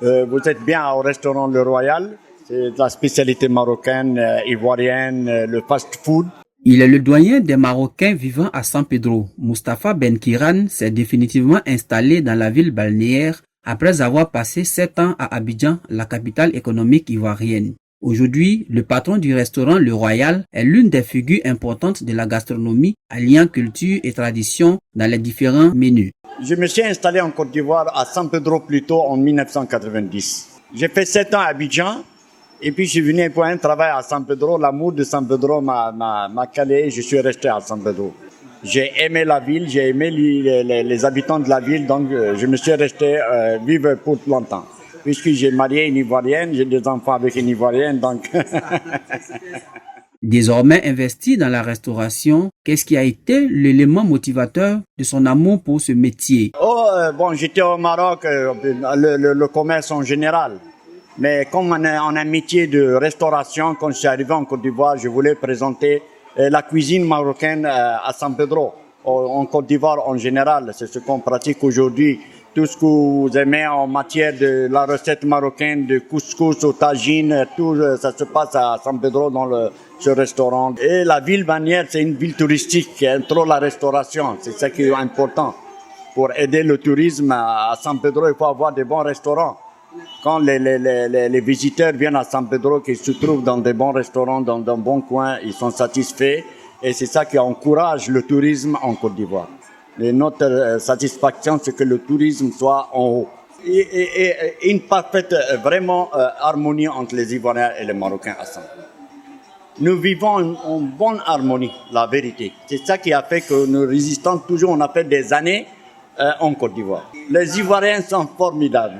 Vous êtes bien au restaurant Le Royal. C'est la spécialité marocaine, ivoirienne, le fast-food. Il est le doyen des Marocains vivant à San Pedro. Mustapha Benkiran s'est définitivement installé dans la ville balnéaire après avoir passé 7 ans à Abidjan, la capitale économique ivoirienne. Aujourd'hui, le patron du restaurant Le Royal est l'une des figures importantes de la gastronomie, alliant culture et tradition dans les différents menus. Je me suis installé en Côte d'Ivoire à San Pedro plutôt en 1990. J'ai fait 7 ans à Abidjan et puis je suis venu pour un travail à San Pedro. L'amour de San Pedro m'a calé et je suis resté à San Pedro. J'ai aimé la ville, j'ai aimé les habitants de la ville, donc je me suis resté vivre pour longtemps. Puisque j'ai marié une Ivoirienne, j'ai des enfants avec une Ivoirienne, donc... Désormais investi dans la restauration, qu'est-ce qui a été l'élément motivateur de son amour pour ce métier? Bon, j'étais au Maroc, le commerce en général. Mais comme on a un métier de restauration, quand je suis arrivé en Côte d'Ivoire, je voulais présenter la cuisine marocaine à San Pedro. En Côte d'Ivoire en général, c'est ce qu'on pratique aujourd'hui. Tout ce que vous aimez en matière de la recette marocaine, de couscous au tagine, tout ça se passe à San Pedro dans ce restaurant. Et la ville balnéaire, c'est une ville touristique qui intro la restauration. C'est ça qui est important. Pour aider le tourisme à San Pedro, il faut avoir des bons restaurants. Quand les visiteurs viennent à San Pedro, qu'ils se trouvent dans des bons restaurants, dans un bon coin, ils sont satisfaits. Et c'est ça qui encourage le tourisme en Côte d'Ivoire. Et notre satisfaction, c'est que le tourisme soit en haut. Et une parfaite, vraiment, harmonie entre les Ivoiriens et les Marocains à San Pedro. Nous vivons en bonne harmonie, la vérité. C'est ça qui a fait que nous résistons toujours, on a fait des années en Côte d'Ivoire. Les Ivoiriens sont formidables.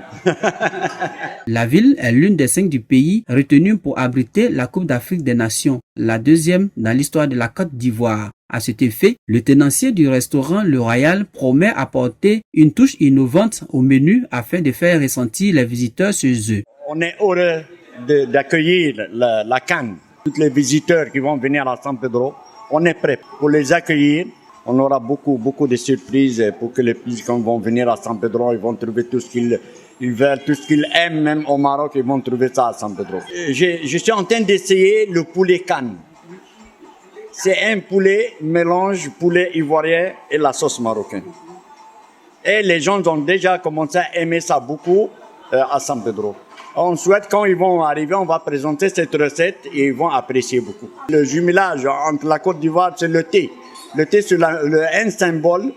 La ville est l'une des 5 du pays retenues pour abriter la Coupe d'Afrique des Nations, la deuxième dans l'histoire de la Côte d'Ivoire. À cet effet, le tenancier du restaurant Le Royal promet apporter une touche innovante au menu afin de faire ressentir les visiteurs chez eux. On est heureux d'accueillir la CAN. Tous les visiteurs qui vont venir à San Pedro, on est prêt pour les accueillir. On aura beaucoup de surprises pour que les visiteurs vont venir à San Pedro, ils vont trouver tout ce qu'ils veulent, tout ce qu'ils aiment même au Maroc, ils vont trouver ça à San Pedro. Je suis en train d'essayer le poulet CAN. C'est un poulet mélange poulet ivoirien et la sauce marocaine. Et les gens ont déjà commencé à aimer ça beaucoup à San Pedro. On souhaite quand ils vont arriver, on va présenter cette recette et ils vont apprécier beaucoup. Le jumelage entre la Côte d'Ivoire, c'est le thé. Le thé, c'est un symbole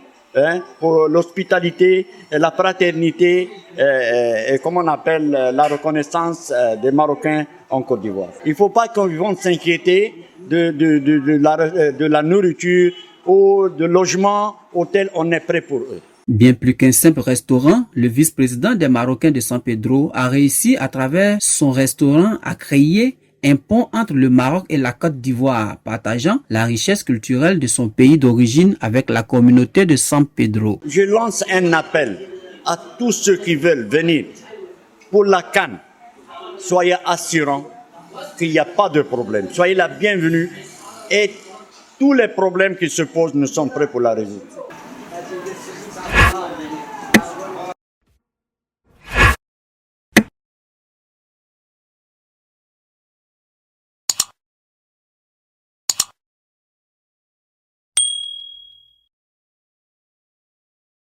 pour l'hospitalité, la fraternité et comment on appelle la reconnaissance des Marocains en Côte d'Ivoire. Il ne faut pas qu'on s'inquiéter de la nourriture ou de logement auquel on est prêt pour eux. Bien plus qu'un simple restaurant, le vice-président des Marocains de San Pedro a réussi à travers son restaurant à créer un pont entre le Maroc et la Côte d'Ivoire, partageant la richesse culturelle de son pays d'origine avec la communauté de San Pedro. Je lance un appel à tous ceux qui veulent venir pour la CAN. Soyez assurants qu'il n'y a pas de problème. Soyez la bienvenue et tous les problèmes qui se posent, nous sommes prêts pour la résoudre.